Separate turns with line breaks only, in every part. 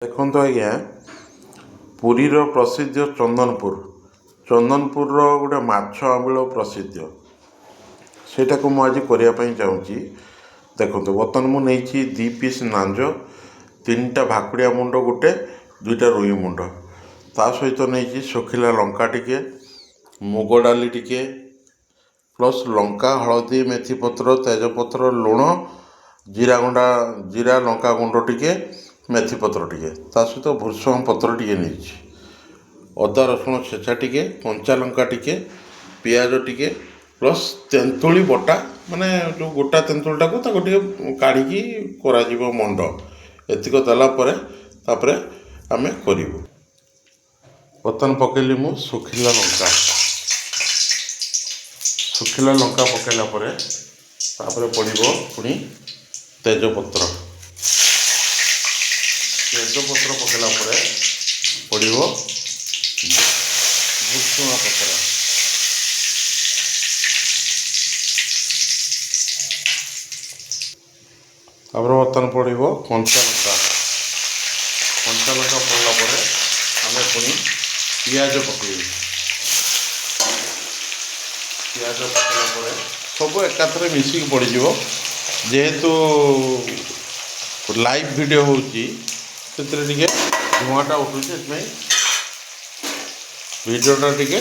ଦେଖନ୍ତୁ ଆଜ୍ଞା, ପୁରୀର ପ୍ରସିଦ୍ଧ ଚନ୍ଦନପୁରର ଗୋଟେ ମାଛ ଆମ୍ବିଳ ପ୍ରସିଦ୍ଧ, ସେଇଟାକୁ ମୁଁ ଆଜି କରିବା ପାଇଁ ଚାହୁଁଛି। ଦେଖନ୍ତୁ, ବର୍ତ୍ତମାନ ମୁଁ ନେଇଛି 2 ପିସ୍ ନାଞ୍ଜ, 3ଟା ଭାକୁଡ଼ିଆ ମୁଣ୍ଡ, ଗୋଟେ 2ଟା ରୋହି ମୁଣ୍ଡ, ତା ସହିତ ନେଇଛି ଶୁଖିଲା ଲଙ୍କା ଟିକେ, ମୁଗ ଡାଲି ଟିକେ, ପ୍ଲସ୍ ଲଙ୍କା, ହଳଦୀ, ମେଥିପତ୍ର, ତେଜପତ୍ର, ଲୁଣ, ଜିରା ଲଙ୍କା ଗୁଣ୍ଡ ଟିକେ, ମେଥିପତ୍ର ଟିକେ, ତା ସହିତ ଭୃଷଙ୍ଗ ପତ୍ର ଟିକେ ନେଇଛି, ଅଦା ରସୁଣ ଛେଚା ଟିକେ, କଞ୍ଚା ଲଙ୍କା ଟିକେ, ପିଆଜ ଟିକେ, ପ୍ଲସ୍ ତେନ୍ତୁଳି ବଟା, ମାନେ ଯେଉଁ ଗୋଟା ତେନ୍ତୁଳିଟାକୁ ତାକୁ ଟିକେ କାଢ଼ିକି କରାଯିବ ମଣ୍ଡ। ଏତିକ ଦେଲା ପରେ ତାପରେ ଆମେ କରିବୁ। ବର୍ତ୍ତମାନ ପକାଇଲି ମୁଁ ଶୁଖିଲା ଲଙ୍କା ପକାଇଲା ପରେ ତାପରେ ପଡ଼ିବ ପୁଣି ତେଜପତ୍ର ପକାଇଲା ପରେ ପଡ଼ିବ ଭୃଷଙ୍ଗ ପତ୍ର, ତାପରେ ବର୍ତ୍ତମାନ ପଡ଼ିବ କଞ୍ଚା ଲଙ୍କା ପଡ଼ିଲା ପରେ ଆମେ ପୁଣି ପିଆଜ ପକାଇବୁ। ପିଆଜ ପକାଇଲା ପରେ ସବୁ ଏକାଥରେ ମିଶିକି ପଡ଼ିଯିବ। ଯେହେତୁ ଲାଇଭ୍ ଭିଡ଼ିଓ ହେଉଛି, ସେଥିରେ ଟିକେ ଧୂଆଁଟା ଉଠୁଛି, ସେଥିପାଇଁ ଭିଡ଼ିଓଟା ଟିକେ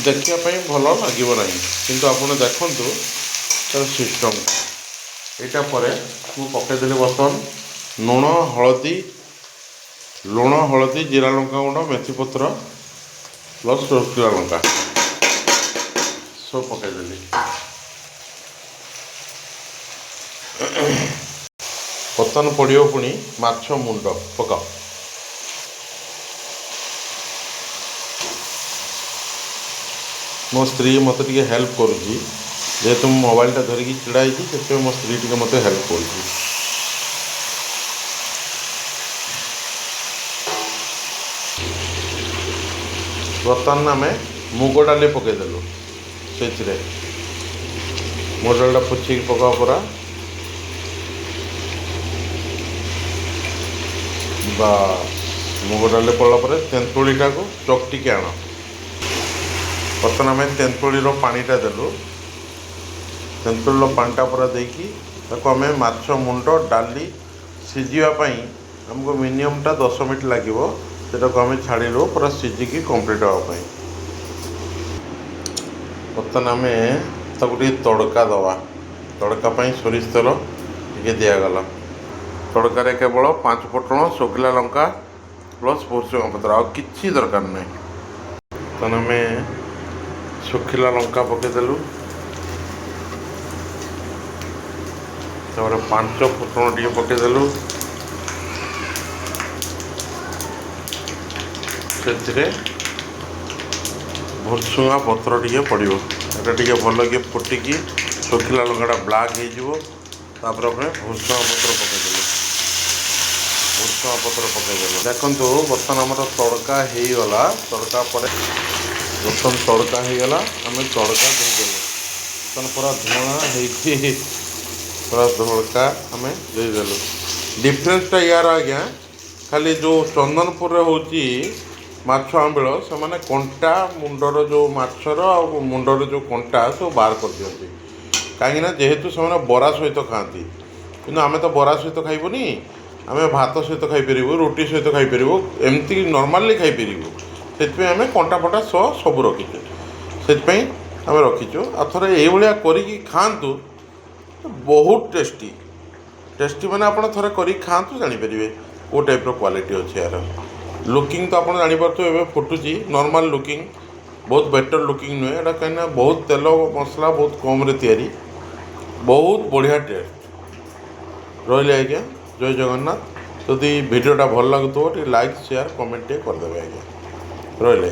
ଦେଖିବା ପାଇଁ ଭଲ ଲାଗିବ ନାହିଁ, କିନ୍ତୁ ଆପଣ ଦେଖନ୍ତୁ ତାର ସିଷ୍ଟମ୍ଟା। ଏଇଟା ପରେ ମୁଁ ପକାଇଦେଲି ବର୍ତ୍ତମାନ ଲୁଣ, ହଳଦୀ, ଜିରା ଲଙ୍କା ଗୁଣ୍ଡ, ମେଥିପତ୍ର ପ୍ଲସ୍ ଶୁଖିଲା ଲଙ୍କା ସବୁ ପକାଇଦେଲି। ବର୍ତ୍ତମାନ ପଡ଼ିବ ପୁଣି ମାଛ ମୁଣ୍ଡ ପକାଅ। ମୋ ସ୍ତ୍ରୀ ମୋତେ ଟିକେ ହେଲ୍ପ କରୁଛି, ଯେହେତୁ ମୁଁ ମୋବାଇଲଟା ଧରିକି ଛିଡ଼ା ହେଇଛି, ସେଥିପାଇଁ ମୋ ସ୍ତ୍ରୀ ଟିକେ ମୋତେ ହେଲ୍ପ କରୁଛି। ବର୍ତ୍ତମାନ ଆମେ ମୁଗ ଡାଲି ପକାଇଦେଲୁ, ସେଥିରେ ମୁଗ ଡାଲିଟା ପୋଛିକି ପକାଅ ପୁରା, ବା ମୁଗ ଡାଲି ପଡ଼ିଲା ପରେ ତେନ୍ତୁଳିଟାକୁ ଚକଟିକି ଆଣ। ବର୍ତ୍ତମାନ ଆମେ ତେନ୍ତୁଳିର ପାଣିଟା ଦେଲୁ, ତେନ୍ତୁଳିର ପାଣିଟା ପୁରା ଦେଇକି ତାକୁ ଆମେ ମାଛ ମୁଣ୍ଡ ଡାଲି ସିଝିବା ପାଇଁ ଆମକୁ ମିନିମମ୍ଟା 10 ମିନିଟ୍ ଲାଗିବ। ସେଟାକୁ ଆମେ ଛାଡ଼ିଲୁ ପୁରା ସିଝିକି କମ୍ପ୍ଲିଟ୍ ହେବା ପାଇଁ। ବର୍ତ୍ତମାନ ଆମେ ତାକୁ ଟିକେ ତଡ଼କା ଦେବା। ତଡ଼କା ପାଇଁ ସୋରିଷ ତେଲ ଟିକେ ଦିଆଗଲା। ତଡ଼କାରେ କେବଳ 5 ଫୁଟଣ, ଶୁଖିଲା ଲଙ୍କା ପ୍ଲସ୍ ଭୃଷଙ୍ଗ ପତ୍ର, ଆଉ କିଛି ଦରକାର ନାହିଁ। ବର୍ତ୍ତମାନ ଆମେ ଶୁଖିଲା ଲଙ୍କା ପକାଇଦେଲୁ, ତାପରେ 5 ଫୁଟଣ ଟିକେ ପକାଇଦେଲୁ, ସେଥିରେ ଭୃଷଙ୍ଗ ପତ୍ର ଟିକେ ପଡ଼ିବ। ଏଇଟା ଟିକେ ଭଲକି ଫୁଟିକି ଶୁଖିଲା ଲଙ୍କାଟା ବ୍ଲାକ୍ ହେଇଯିବ, ତାପରେ ଆମେ ଭୃଷଙ୍ଗ ପତ୍ର ପକାଇଦେଲୁ। ଦେଖନ୍ତୁ, ବର୍ତ୍ତମାନ ଆମର ତଡ଼କା ହେଇଗଲା। ଆମେ ତଡ଼କା ଦେଇଦେଲୁ। ବର୍ତ୍ତମାନ ପୁରା ଧୂଆଁ ହେଇକି ପୁରା ତଡ଼କା ଆମେ ଦେଇଦେଲୁ। ଡିଫରେନ୍ସଟା ୟାର ଆଜ୍ଞା, ଖାଲି ଯେଉଁ ଚନ୍ଦନପୁରରେ ହେଉଛି ମାଛ ଆମ୍ବିଳ, ସେମାନେ କଣ୍ଟା ମୁଣ୍ଡର ଯେଉଁ ମାଛର ଆଉ ମୁଣ୍ଡର ଯେଉଁ କଣ୍ଟା ସବୁ ବାହାର କରିଦିଅନ୍ତି, କାହିଁକିନା ଯେହେତୁ ସେମାନେ ବରା ସହିତ ଖାଆନ୍ତି। କିନ୍ତୁ ଆମେ ତ ବରା ସହିତ ଖାଇବୁନି, ଆମେ ଭାତ ସହିତ ଖାଇପାରିବୁ, ରୁଟି ସହିତ ଖାଇପାରିବୁ, ଏମିତି ନର୍ମାଲି ଖାଇପାରିବୁ। ସେଥିପାଇଁ ଆମେ କଣ୍ଟା ଫଣ୍ଟା ସହ ସବୁ ରଖିଛୁ। ସେଥିପାଇଁ ଆମେ ରଖିଛୁ। ଆଉ ଥରେ ଏଇଭଳିଆ କରିକି ଖାଆନ୍ତୁ, ବହୁତ ଟେଷ୍ଟି ମାନେ ଆପଣ ଥରେ କରିକି ଖାଆନ୍ତୁ, ଜାଣିପାରିବେ କେଉଁ ଟାଇପ୍ର କ୍ୱାଲିଟି ଅଛି ଏହାର। ଲୁକିଂ ତ ଆପଣ ଜାଣିପାରୁଥିବେ, ଏବେ ଫୁଟୁଛି ନର୍ମାଲ୍ ଲୁକିଂ, ବହୁତ ବେଟର୍ ଲୁକିଂ ନୁହେଁ ଏଇଟା, କାହିଁକିନା ବହୁତ ତେଲ ମସଲା ବହୁତ କମ୍ରେ ତିଆରି, ବହୁତ ବଢ଼ିଆ ଟେଷ୍ଟ। ରହିଲେ ଆଜ୍ଞା, ଜୟ ଜଗନ୍ନାଥ। ଯଦି ଭିଡ଼ିଓଟା ଭଲ ଲାଗୁଥିବ ଟିକେ ଲାଇକ୍, ସେୟାର, କମେଣ୍ଟ ଟିକେ କରିଦେବେ ଆଜ୍ଞା। ରହିଲେ।